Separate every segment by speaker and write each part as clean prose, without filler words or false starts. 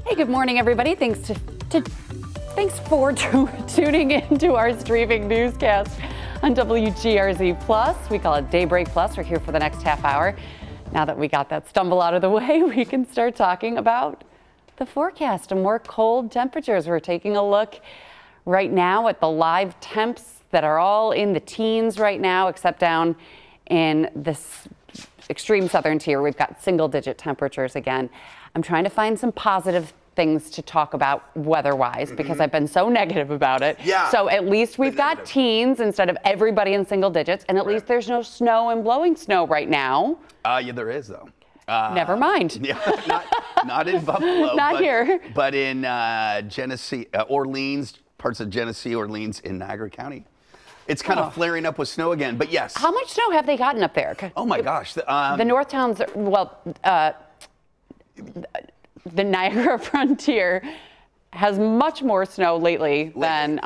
Speaker 1: Hey, good morning, everybody. Thanks for tuning in to our streaming newscast on WGRZ-Plus. We call it Daybreak-Plus. We're here for the next half hour. Now that we got that stumble out of the way, we can start talking about the forecast and more cold temperatures. We're taking a look right now at the live temps that are all in the teens right now, except down in this extreme southern tier. We've got single-digit temperatures again. I'm trying to find some positive things to talk about weather-wise because I've been so negative about it.
Speaker 2: Yeah.
Speaker 1: So at least we've got teens instead of everybody in single digits, and at least there's no snow and blowing snow right now.
Speaker 2: Yeah, there is though.
Speaker 1: Never mind.
Speaker 2: Yeah, not in Buffalo.
Speaker 1: Not here.
Speaker 2: But in Genesee, Orleans, parts of Genesee, Orleans, in Niagara County. It's kind of flaring up with snow again, but yes.
Speaker 1: How much snow have they gotten up there?
Speaker 2: Oh my gosh.
Speaker 1: The North Towns, well, the Niagara Frontier has much more snow lately than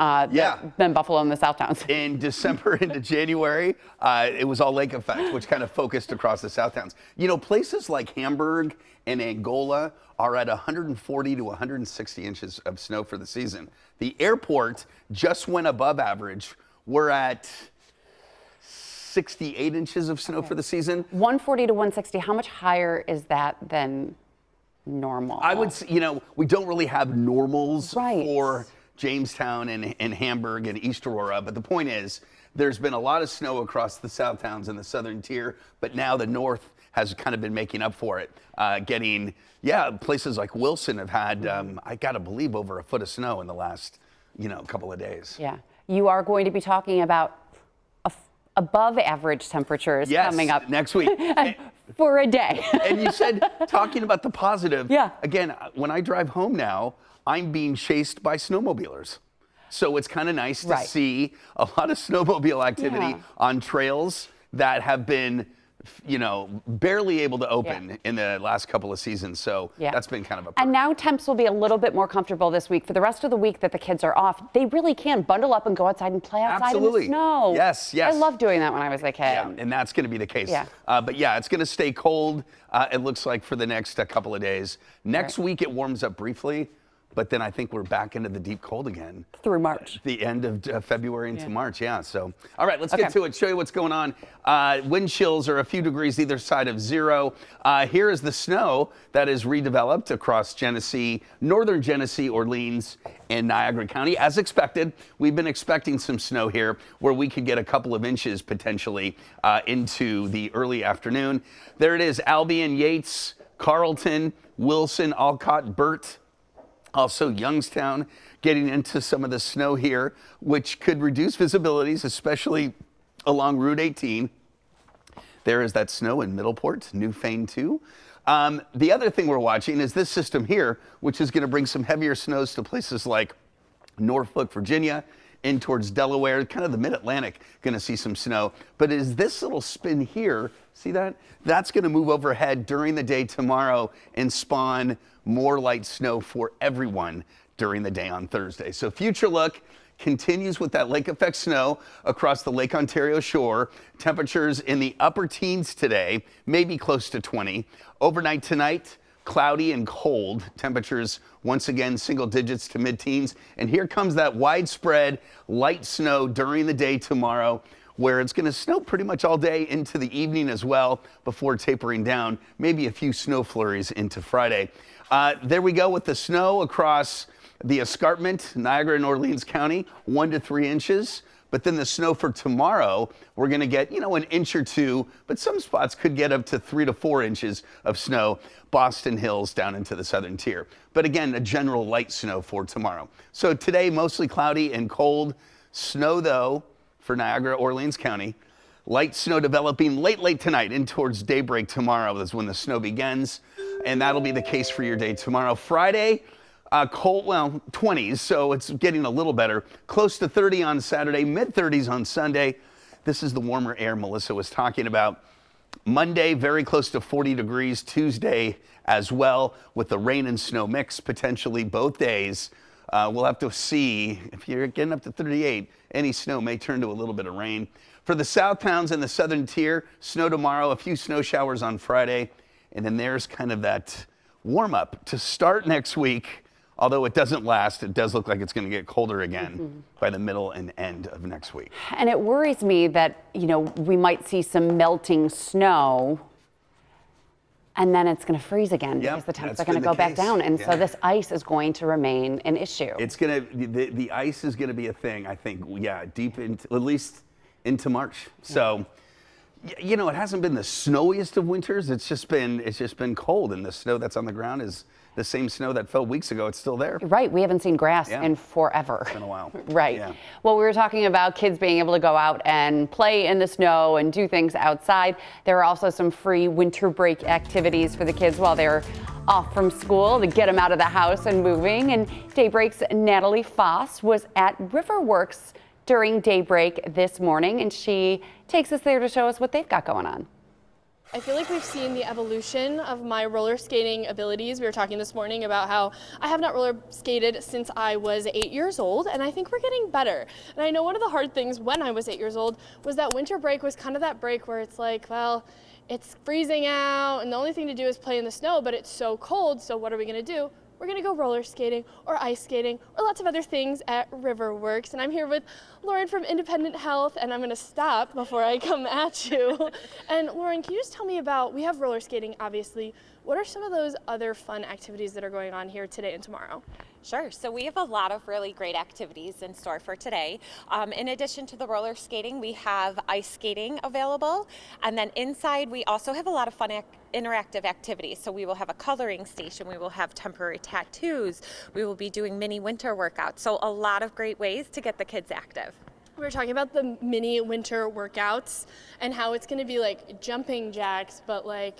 Speaker 1: Buffalo and the South Towns.
Speaker 2: In December into January, it was all lake effect, which kind of focused across the South Towns. You know, places like Hamburg and Angola are at 140 to 160 inches of snow for the season. The airport just went above average. We're at 68 inches of snow for the season.
Speaker 1: 140 to 160, how much higher is that than normal?
Speaker 2: I would say, you know, we don't really have normals
Speaker 1: Right.
Speaker 2: for Jamestown and Hamburg and East Aurora, but the point is there's been a lot of snow across the South Towns and the southern tier, but now the North has kind of been making up for it. Places like Wilson have had, I gotta believe, over a foot of snow in the last, couple of days.
Speaker 1: Yeah. You are going to be talking about above average temperatures coming up
Speaker 2: next week.
Speaker 1: for a day.
Speaker 2: And you said, talking about the positive,
Speaker 1: Yeah.
Speaker 2: again, when I drive home now, I'm being chased by snowmobilers. So it's kind of nice to see a lot of snowmobile activity on trails that have been, barely able to open in the last couple of seasons. So that's been kind of a perk.
Speaker 1: And now temps will be a little bit more comfortable this week. For the rest of the week that the kids are off, they really can bundle up and go outside and play outside in the snow.
Speaker 2: Yes.
Speaker 1: I loved doing that when I was a kid.
Speaker 2: Yeah, and that's going to be the case.
Speaker 1: Yeah.
Speaker 2: But yeah, it's going to stay cold, it looks like, for the next couple of days. Next week, it warms up briefly. But then I think we're back into the deep cold again.
Speaker 1: Through March.
Speaker 2: The end of February into March, So, all right, let's get to it. Show you what's going on. Wind chills are a few degrees either side of zero. Here is the snow that is redeveloped across Genesee, northern Genesee, Orleans, and Niagara County. As expected, we've been expecting some snow here where we could get a couple of inches potentially into the early afternoon. There it is, Albion, Yates, Carleton, Wilson, Alcott, Burt. Also, Youngstown getting into some of the snow here, which could reduce visibilities, especially along Route 18. There is that snow in Middleport, Newfane too. The other thing we're watching is this system here, which is going to bring some heavier snows to places like Norfolk, Virginia, in towards Delaware, kind of the mid-Atlantic, going to see some snow. But is this little spin here, see that? That's going to move overhead during the day tomorrow and spawn more light snow for everyone during the day on Thursday. So future look continues with that lake effect snow across the Lake Ontario shore. Temperatures in the upper teens today, maybe close to 20. Overnight tonight, cloudy and cold. Temperatures once again single digits to mid-teens. And here comes that widespread light snow during the day tomorrow, where it's going to snow pretty much all day into the evening as well before tapering down, maybe a few snow flurries into Friday. There we go with the snow across the escarpment, Niagara and Orleans County, 1 to 3 inches. But then the snow for tomorrow, we're going to get, an inch or two, but some spots could get up to 3 to 4 inches of snow, Boston Hills down into the southern tier. But again, a general light snow for tomorrow. So today, mostly cloudy and cold. Snow, though, for Niagara, Orleans County. Light snow developing late tonight in towards daybreak tomorrow is when the snow begins. And that'll be the case for your day tomorrow. Friday, cold, 20s, so it's getting a little better. Close to 30 on Saturday, mid-30s on Sunday. This is the warmer air Melissa was talking about. Monday, very close to 40 degrees. Tuesday as well, with the rain and snow mix potentially both days. We'll have to see if you're getting up to 38. Any snow may turn to a little bit of rain. For the South Towns and the southern tier, snow tomorrow, a few snow showers on Friday. And then there's kind of that warm up to start next week. Although it doesn't last, it does look like it's going to get colder again by the middle and end of next week.
Speaker 1: And it worries me that, we might see some melting snow and then it's going to freeze again because the temps are going to go back down. And so this ice is going to remain an issue.
Speaker 2: It's going to, the ice is going to be a thing, I think, deep into, at least into March. So, it hasn't been the snowiest of winters. It's just been cold, and the snow that's on the ground is the same snow that fell weeks ago. It's still there.
Speaker 1: Right. We haven't seen grass in forever.
Speaker 2: It's been a while.
Speaker 1: Right.
Speaker 2: Yeah.
Speaker 1: Well, we were talking about kids being able to go out and play in the snow and do things outside. There are also some free winter break activities for the kids while they're off from school to get them out of the house and moving. And Daybreak's Natalie Foss was at Riverworks during Daybreak this morning, and she takes us there to show us what they've got going on.
Speaker 3: I feel like we've seen the evolution of my roller skating abilities. We were talking this morning about how I have not roller skated since I was 8 years old, and I think we're getting better. And I know one of the hard things when I was 8 years old was that winter break was kind of that break where it's like, well, it's freezing out, and the only thing to do is play in the snow, but it's so cold, so what are we going to do? We're going to go roller skating or ice skating or lots of other things at Riverworks. And I'm here with Lauren from Independent Health, and I'm going to stop before I come at you. And Lauren, can you just tell me about, we have roller skating, obviously. What are some of those other fun activities that are going on here today and tomorrow?
Speaker 4: Sure. So we have a lot of really great activities in store for today. In addition to the roller skating, we have ice skating available. And then inside, we also have a lot of fun interactive activities. So we will have a coloring station. We will have temporary tattoos. We will be doing mini winter workouts. So a lot of great ways to get the kids active.
Speaker 3: We were talking about the mini winter workouts and how it's going to be like jumping jacks, but like,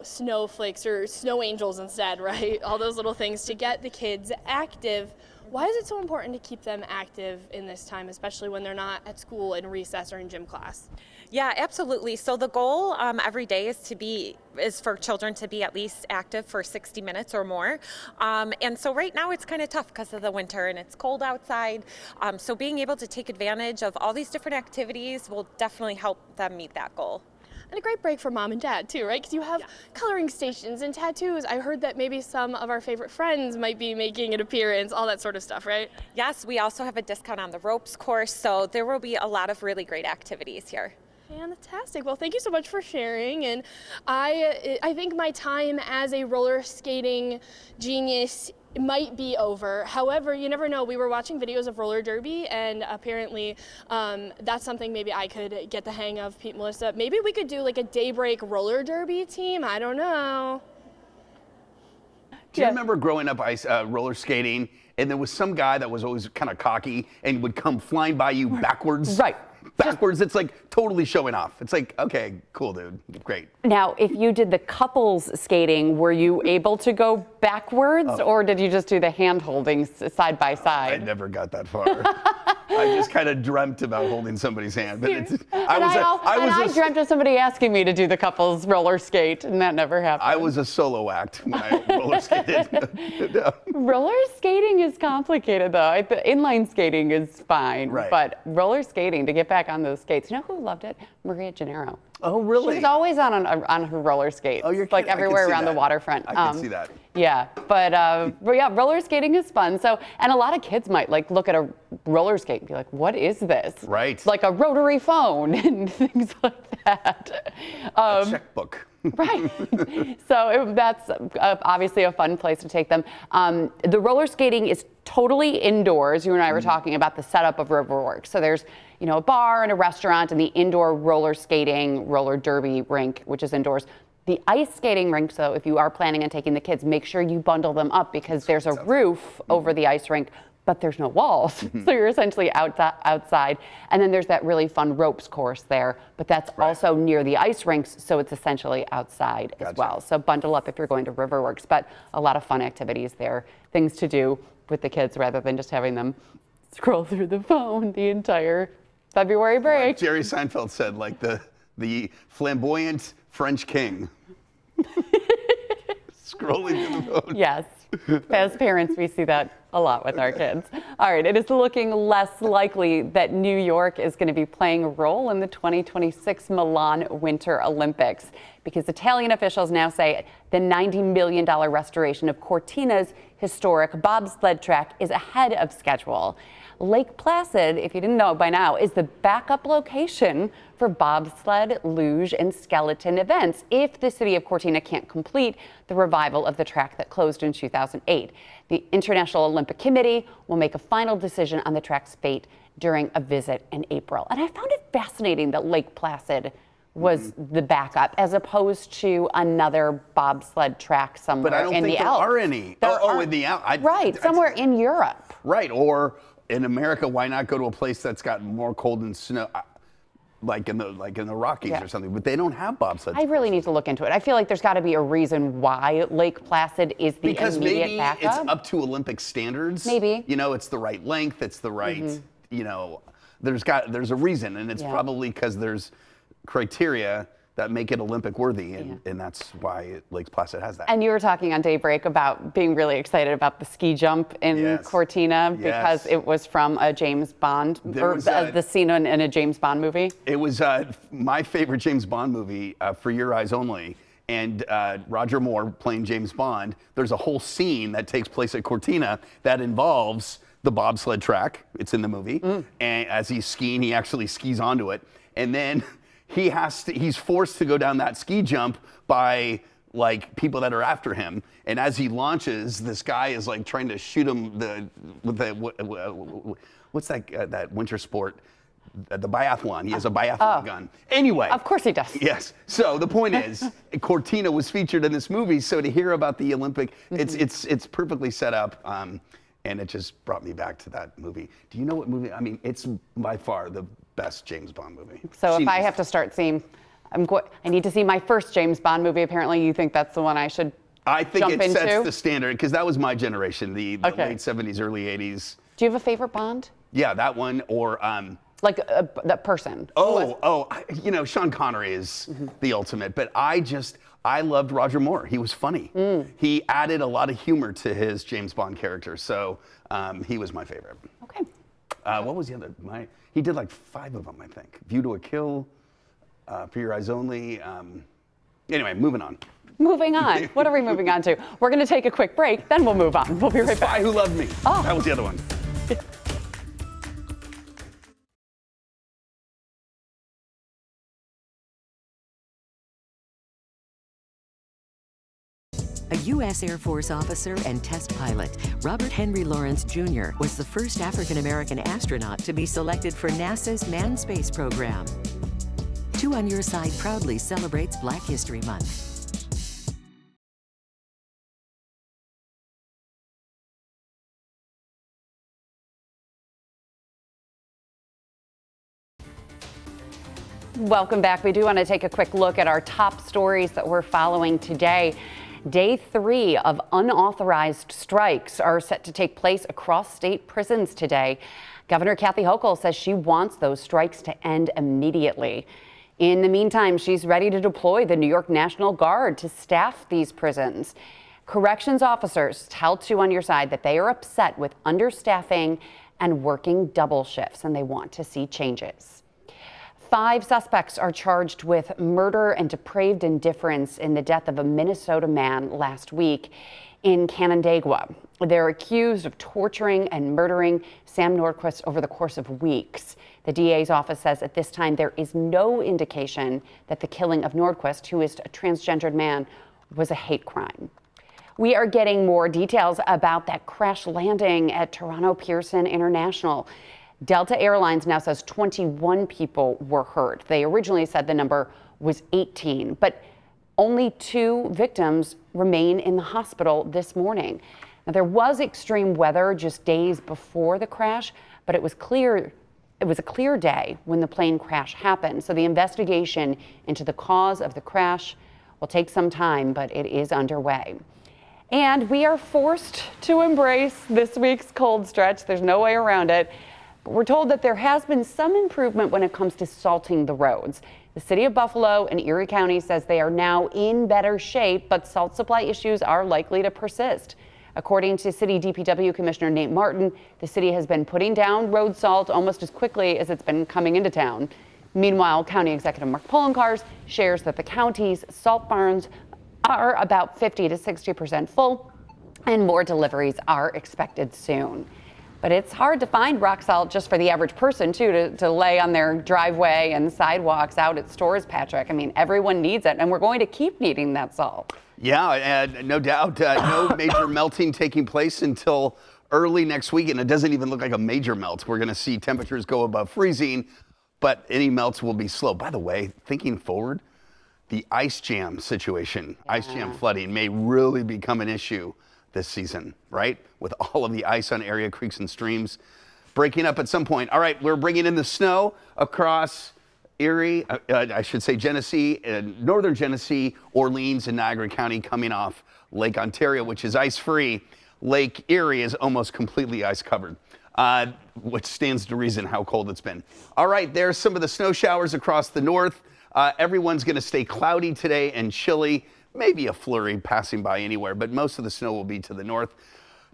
Speaker 3: snowflakes or snow angels instead, right? All those little things to get the kids active. Why is it so important to keep them active in this time, especially when they're not at school in recess or in gym class?
Speaker 4: Yeah, absolutely. So the goal every day is for children to be at least active for 60 minutes or more. And so right now it's kind of tough because of the winter and it's cold outside. So being able to take advantage of all these different activities will definitely help them meet that goal.
Speaker 3: And a great break for mom and dad too, right? Because you have coloring stations and tattoos. I heard that maybe some of our favorite friends might be making an appearance, all that sort of stuff, right?
Speaker 4: Yes, we also have a discount on the ropes course, so there will be a lot of really great activities here.
Speaker 3: Fantastic. Well, thank you so much for sharing. And I think my time as a roller skating genius might be over. However, you never know. We were watching videos of roller derby, and apparently that's something maybe I could get the hang of, Pete, Melissa. Maybe we could do like a Daybreak roller derby team. I don't know.
Speaker 2: Do you remember growing up roller skating, and there was some guy that was always kind of cocky and would come flying by you backwards?
Speaker 1: Right.
Speaker 2: Backwards, it's like totally showing off. It's like, okay, cool, dude, great.
Speaker 1: Now, if you did the couples skating, were you able to go backwards, or did you just do the hand holding side by side?
Speaker 2: I never got that far. I just kind of dreamt about holding somebody's hand, but
Speaker 1: I dreamt of somebody asking me to do the couples roller skate, and that never happened.
Speaker 2: I was a solo act when I roller skated. No.
Speaker 1: Roller skating is complicated, though. The inline skating is fine, but roller skating, to get back on those skates, you know who loved it? Maria Gennaro.
Speaker 2: Oh, really?
Speaker 1: She was always on her roller skates.
Speaker 2: Oh, you're
Speaker 1: like
Speaker 2: kidding.
Speaker 1: everywhere around the waterfront.
Speaker 2: I can see that.
Speaker 1: Yeah, but yeah, roller skating is fun. So, and a lot of kids might like look at a roller skate and be like, "What is this?"
Speaker 2: Right.
Speaker 1: Like a rotary phone and things like that.
Speaker 2: A checkbook.
Speaker 1: Right. So that's obviously a fun place to take them. The roller skating is totally indoors. You and I were talking about the setup of Riverworks. So there's, a bar and a restaurant and the indoor roller skating, roller derby rink, which is indoors. The ice skating rink, so if you are planning on taking the kids, make sure you bundle them up because there's a roof over the ice rink, but there's no walls. So you're essentially outside. And then there's that really fun ropes course there, but that's also near the ice rinks, so it's essentially outside as well. So bundle up if you're going to Riverworks, but a lot of fun activities there, things to do with the kids rather than just having them scroll through the phone the entire February break.
Speaker 2: Like Jerry Seinfeld said, like the flamboyant French king. Scrolling through the phone.
Speaker 1: Yes. As parents, we see that a lot with our kids. All right, it is looking less likely that New York is going to be playing a role in the 2026 Milan Winter Olympics because Italian officials now say the $90 million restoration of Cortina's historic bobsled track is ahead of schedule. Lake Placid, if you didn't know by now, is the backup location for bobsled, luge, and skeleton events if the city of Cortina can't complete the revival of the track that closed in 2008. The International Olympic Committee will make a final decision on the track's fate during a visit in April. And I found it fascinating that Lake Placid was the backup as opposed to another bobsled track somewhere
Speaker 2: But I don't
Speaker 1: in
Speaker 2: think
Speaker 1: the
Speaker 2: there
Speaker 1: Alps.
Speaker 2: are any. In the Alps.
Speaker 1: Right, somewhere in Europe.
Speaker 2: Right, or in America, why not go to a place that's got more cold and snow, like in the Rockies or something? But they don't have bobsleds.
Speaker 1: I really need to look into it. I feel like there's got to be a reason why Lake Placid is the
Speaker 2: because
Speaker 1: immediate
Speaker 2: maybe
Speaker 1: backup.
Speaker 2: it's up to Olympic standards.
Speaker 1: Maybe.
Speaker 2: You know, it's the right length. It's the right. You know, there's a reason, and it's probably because there's criteria that make it Olympic worthy, and that's why Lake Placid has that.
Speaker 1: And you were talking on Daybreak about being really excited about the ski jump in Cortina because it was from a James Bond, the scene in a James Bond movie.
Speaker 2: It was my favorite James Bond movie, For Your Eyes Only, and Roger Moore playing James Bond. There's a whole scene that takes place at Cortina that involves the bobsled track. It's in the movie, and as he's skiing, he actually skis onto it, and then he's forced to go down that ski jump by like people that are after him, and as he launches, this guy is like trying to shoot him with what's that winter sport, the biathlon. He has a biathlon gun. Anyway,
Speaker 1: of course he does.
Speaker 2: Yes. So the point is, Cortina was featured in this movie, so to hear about the Olympic, it's perfectly set up. And it just brought me back to that movie. Do you know what movie? I mean, it's by far the best James Bond movie.
Speaker 1: So if I have to start seeing, I need to see my first James Bond movie. Apparently, you think that's the one I should
Speaker 2: I think
Speaker 1: jump
Speaker 2: it sets
Speaker 1: into?
Speaker 2: the standard, because that was my generation, the late 70s, early 80s.
Speaker 1: Do you have a favorite Bond?
Speaker 2: Yeah, that one, or...
Speaker 1: like that person?
Speaker 2: You know, Sean Connery is the ultimate, but I loved Roger Moore. He was funny. He added a lot of humor to his James Bond character, so he was my favorite.
Speaker 1: Okay.
Speaker 2: What was the other? He did like 5 of them, I think. View to a Kill, For Your Eyes Only. Anyway, moving on.
Speaker 1: Moving on. What are we moving on to? We're going to take a quick break, then we'll move on. We'll be right back.
Speaker 2: Spy Who Loved Me.
Speaker 1: Oh.
Speaker 2: That was the other one.
Speaker 5: A U.S. Air Force officer and test pilot, Robert Henry Lawrence Jr. was the first African-American astronaut to be selected for NASA's manned space program. 2 on Your Side proudly celebrates Black History Month.
Speaker 1: Welcome back. We do want to take a quick look at our top stories that we're following today. Day 3 of unauthorized strikes are set to take place across state prisons today. Governor Kathy Hochul says she wants those strikes to end immediately. In the meantime, she's ready to deploy the New York National Guard to staff these prisons. Corrections officers tell 2 on Your Side that they are upset with understaffing and working double shifts, and they want to see changes. 5 suspects are charged with murder and depraved indifference in the death of a Minnesota man last week in Canandaigua. They're accused of torturing and murdering Sam Nordquist over the course of weeks. The DA's office says at this time there is no indication that the killing of Nordquist, who is a transgendered man, was a hate crime. We are getting more details about that crash landing at Toronto Pearson International. Delta Airlines now says 21 people were hurt. They originally said the number was 18, but only 2 victims remain in the hospital this morning. Now, there was extreme weather just days before the crash, but it was a clear day when the plane crash happened. So the investigation into the cause of the crash will take some time, but it is underway. And we are forced to embrace this week's cold stretch. There's no way around it. We're told that there has been some improvement when it comes to salting the roads. The city of Buffalo and Erie County says they are now in better shape, but salt supply issues are likely to persist. According to City DPW Commissioner Nate Martin, the city has been putting down road salt almost as quickly as it's been coming into town. Meanwhile, County Executive Mark Poloncarz shares that the county's salt barns are about 50 to 60% full, and more deliveries are expected soon. But it's hard to find rock salt just for the average person, too, to lay on their driveway and sidewalks out at stores, Patrick. I mean, everyone needs it, and we're going to keep needing that salt.
Speaker 2: Yeah, no doubt. No major melting taking place until early next week, and it doesn't even look like a major melt. We're going to see temperatures go above freezing, but any melts will be slow. By the way, thinking forward, the ice jam situation, ice jam flooding may really become an issue this season, right? With all of the ice on area creeks and streams breaking up at some point. All right, we're bringing in the snow across Erie, I should say Genesee, northern Genesee, Orleans, and Niagara County coming off Lake Ontario, which is ice-free. Lake Erie is almost completely ice-covered, which stands to reason how cold it's been. All right, there's some of the snow showers across the north. Everyone's going to stay cloudy today and chilly. Maybe a flurry passing by anywhere, but most of the snow will be to the north.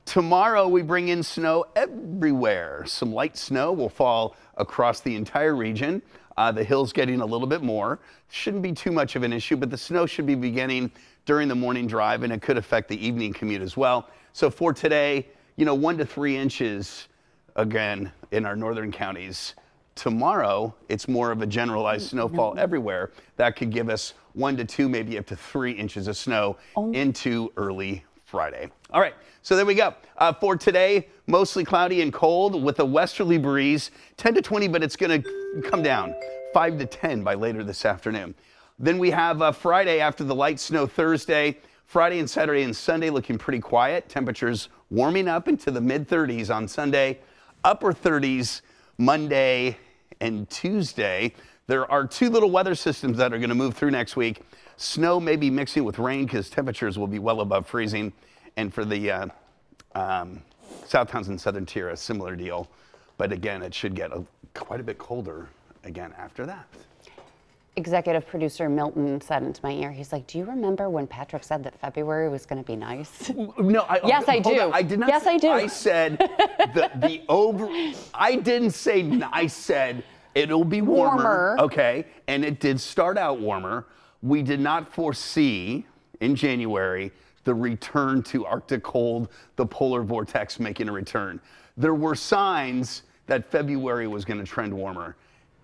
Speaker 2: Tomorrow, we bring in snow everywhere. Some light snow will fall across the entire region. The hills getting a little bit more. Shouldn't be too much of an issue, but the snow should be beginning during the morning drive, and it could affect the evening commute as well. So for today, 1 to 3 inches, again, in our northern counties. Tomorrow, it's more of a generalized snowfall everywhere. That could give us 1 to 2, maybe up to 3 inches of snow into early Friday. All right, so there we go. For today, mostly cloudy and cold with a westerly breeze, 10 to 20, but it's going to come down 5 to 10 by later this afternoon. Then we have Friday after the light snow Thursday. Friday and Saturday and Sunday looking pretty quiet. Temperatures warming up into the mid-30s on Sunday, upper 30s Monday and Tuesday. There are 2 little weather systems that are going to move through next week. Snow may be mixing with rain because temperatures will be well above freezing. And for the South Townsend Southern Tier, a similar deal. But again, it should get quite a bit colder again after that.
Speaker 1: Executive producer Milton said into my ear, he's like, do you remember when Patrick said that February was going to be nice?
Speaker 2: No,
Speaker 1: yes, I do.
Speaker 2: I did not.
Speaker 1: Yes, I do.
Speaker 2: I said I didn't say, I said it'll be warmer. Okay, and it did start out warmer. We did not foresee in January the return to Arctic cold, the polar vortex making a return. There were signs that February was going to trend warmer.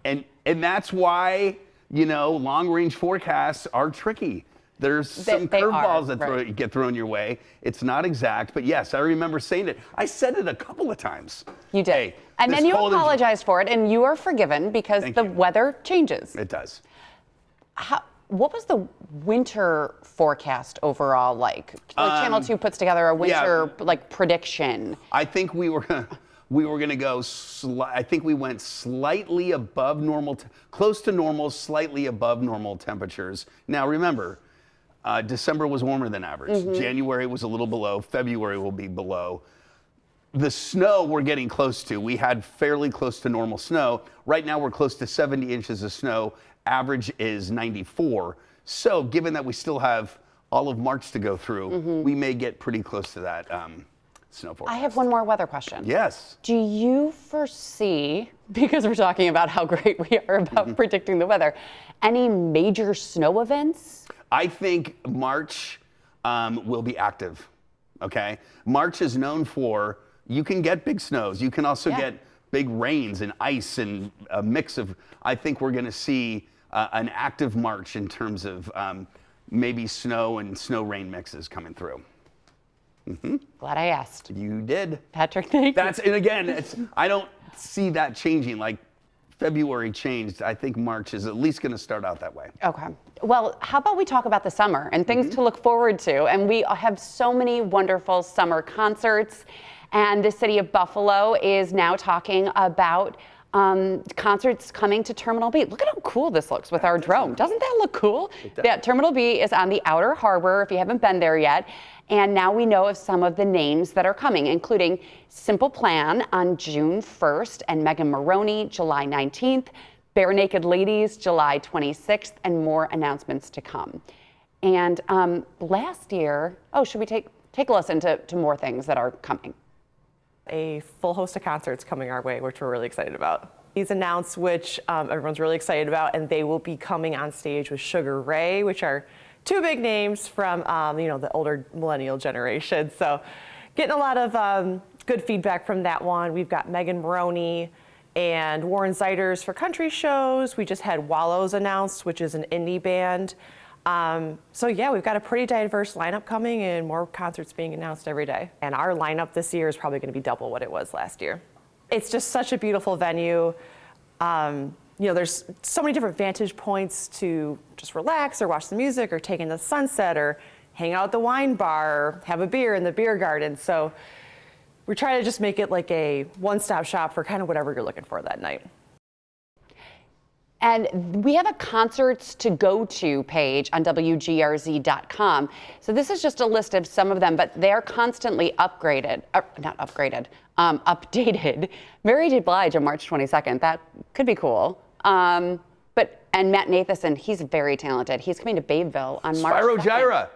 Speaker 2: And that's why, long-range forecasts are tricky. There's some curveballs that get thrown your way. It's not exact, but yes, I remember saying it. I said it a couple of times.
Speaker 1: You did.
Speaker 2: Hey,
Speaker 1: and then you apologized for it, and you are forgiven because the weather changes.
Speaker 2: It does.
Speaker 1: What was the winter forecast overall like? Channel 2 puts together a winter prediction.
Speaker 2: I think we were going to go, I think we went slightly above normal, close to normal, slightly above normal temperatures. Now remember, December was warmer than average. January was a little below. February will be below. The snow we're getting close to. We had fairly close to normal snow. Right now we're close to 70 inches of snow. Average is 94. So given that we still have all of March to go through, we may get pretty close to that snow forecast.
Speaker 1: I have one more weather question.
Speaker 2: Yes.
Speaker 1: Do you foresee, because we're talking about how great we are about predicting the weather, any major snow events?
Speaker 2: I think March will be active, okay? March is known for, you can get big snows. You can also get big rains and ice and a mix of, I think we're gonna see an active March in terms of maybe snow and snow rain mixes coming through.
Speaker 1: Glad I asked.
Speaker 2: You did.
Speaker 1: Patrick, thank you.
Speaker 2: And again, I don't see that changing. Like February changed. I think March is at least going to start out that way.
Speaker 1: Okay. Well, how about we talk about the summer and things to look forward to? And we have so many wonderful summer concerts. And the city of Buffalo is now talking about concerts coming to Terminal B. Look at how cool this looks with our drone. Doesn't that look cool? Yeah, Terminal B is on the Outer Harbor, if you haven't been there yet. And now we know of some of the names that are coming, including Simple Plan on June 1st and Megan Maroney July 19th, Bare Naked Ladies July 26th, and more announcements to come. And last year, should we take take a listen to more things that are coming.
Speaker 6: A full host of concerts coming our way, which we're really excited about. These announced, which everyone's really excited about, and they will be coming on stage with Sugar Ray, which are two big names from the older millennial generation. So getting a lot of good feedback from that one. We've got Megan Maroney and Warren Zeiders for country shows. We just had Wallows announced, which is an indie band. So yeah, we've got a pretty diverse lineup coming and more concerts being announced every day. And our lineup this year is probably going to be double what it was last year. It's just such a beautiful venue. There's so many different vantage points to just relax or watch the music or take in the sunset or hang out at the wine bar or have a beer in the beer garden. So we try to just make it like a one-stop shop for kind of whatever you're looking for that night.
Speaker 1: And we have a concerts to go to page on WGRZ.com. So this is just a list of some of them, but they're constantly updated. Mary J. Blige on March 22nd. That could be cool. And Matt Nathanson, he's very talented. He's coming to Babeville on March 2nd.
Speaker 2: Spyro Gyra.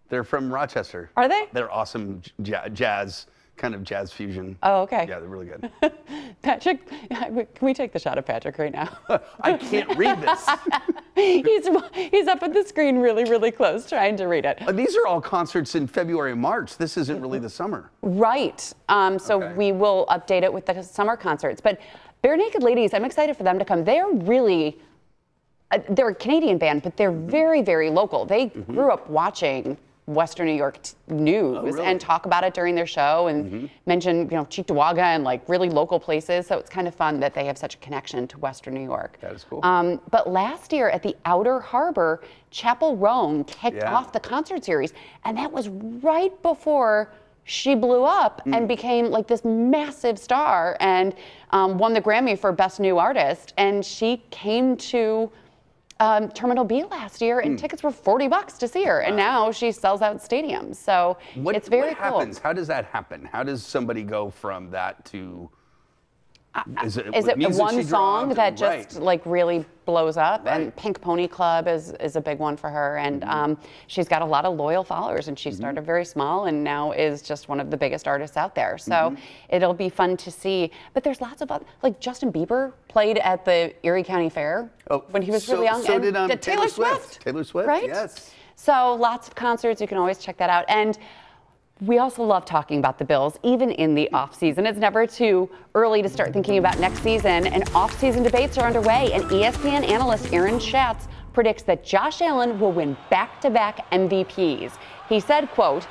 Speaker 2: They're from Rochester.
Speaker 1: Are they?
Speaker 2: They're awesome jazz, kind of jazz fusion.
Speaker 1: Oh, okay.
Speaker 2: Yeah, they're really good.
Speaker 1: Patrick, can we take the shot of Patrick right now?
Speaker 2: I can't read this.
Speaker 1: He's up at the screen really, really close trying to read it.
Speaker 2: These are all concerts in February and March. This isn't really the summer.
Speaker 1: Right. So
Speaker 2: Okay.
Speaker 1: we will update it with the summer concerts. But Bare Naked Ladies, I'm excited for them to come. They're really, they're a Canadian band, but they're very, very local. They grew up watching Western New York news
Speaker 2: really?
Speaker 1: and talk about it during their show and mention, Cheektowaga and like really local places. So it's kind of fun that they have such a connection to Western New York.
Speaker 2: That is cool.
Speaker 1: But last year at the Outer Harbor, Chapel Roan kicked off the concert series, and that was right before she blew up and became like this massive star and won the Grammy for Best New Artist. And she came to Terminal B last year, and tickets were $40 to see her, and now she sells out stadiums. So it's very
Speaker 2: what
Speaker 1: cool.
Speaker 2: happens? How does that happen? How does somebody go from that to? Is it
Speaker 1: one song that just like really blows up?
Speaker 2: Right.
Speaker 1: And Pink Pony Club is a big one for her, and she's got a lot of loyal followers, and she started very small and now is just one of the biggest artists out there. So it'll be fun to see. But there's lots of other, like Justin Bieber played at the Erie County Fair when he was really young.
Speaker 2: So
Speaker 1: and
Speaker 2: did Taylor Swift. Taylor Swift,
Speaker 1: right?
Speaker 2: yes.
Speaker 1: So lots of concerts. You can always check that out. And we also love talking about the Bills, even in the off season. It's never too early to start thinking about next season, and off-season debates are underway. And ESPN analyst Aaron Schatz predicts that Josh Allen will win back-to-back MVPs. He said, quote,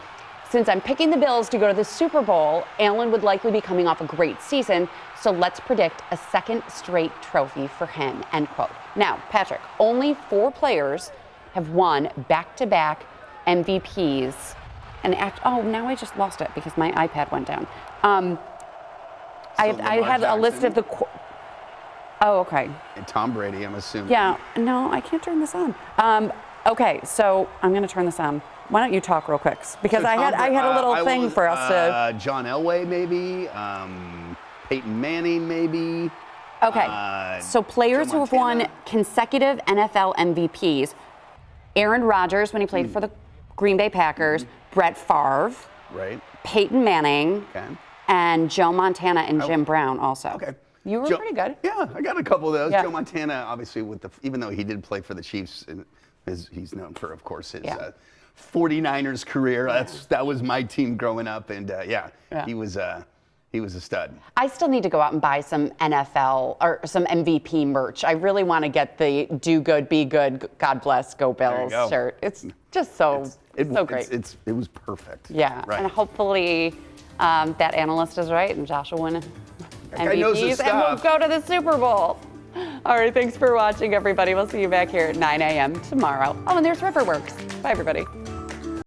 Speaker 1: "Since I'm picking the Bills to go to the Super Bowl, Allen would likely be coming off a great season, so let's predict a second straight trophy for him," end quote. Now, Patrick, only 4 players have won back-to-back MVPs. And now I just lost it because my iPad went down. I had a list of the. Oh, okay.
Speaker 2: And Tom Brady, I'm assuming.
Speaker 1: Yeah. No, I can't turn this on. Okay, so I'm going to turn this on. Why don't you talk real quick? Because
Speaker 2: So
Speaker 1: I had a little thing for us to.
Speaker 2: John Elway, maybe. Peyton Manning, maybe.
Speaker 1: Okay. So players
Speaker 2: Joe
Speaker 1: who have won
Speaker 2: Montana.
Speaker 1: consecutive NFL MVPs: Aaron Rodgers when he played for the Green Bay Packers, Brett Favre,
Speaker 2: Right.
Speaker 1: Peyton Manning,
Speaker 2: Okay.
Speaker 1: and Joe Montana and Jim Brown also.
Speaker 2: Okay.
Speaker 1: You were pretty good.
Speaker 2: Yeah, I got a couple of those.
Speaker 1: Yeah.
Speaker 2: Joe Montana, obviously, even though he did play for the Chiefs, he's known for, of course, his 49ers career. That was my team growing up, and he was a stud.
Speaker 1: I still need to go out and buy some NFL or some MVP merch. I really want to get the "Do Good, Be Good, God Bless, Go Bills"
Speaker 2: go.
Speaker 1: shirt. It's just so great.
Speaker 2: It was perfect.
Speaker 1: Yeah,
Speaker 2: Right.
Speaker 1: and hopefully that analyst is right, and Josh will win
Speaker 2: guy knows his
Speaker 1: MVPs, and we'll
Speaker 2: stuff.
Speaker 1: go to the Super Bowl. All right, thanks for watching, everybody. We'll see you back here at 9 a.m. tomorrow. Oh, and there's Riverworks. Bye, everybody.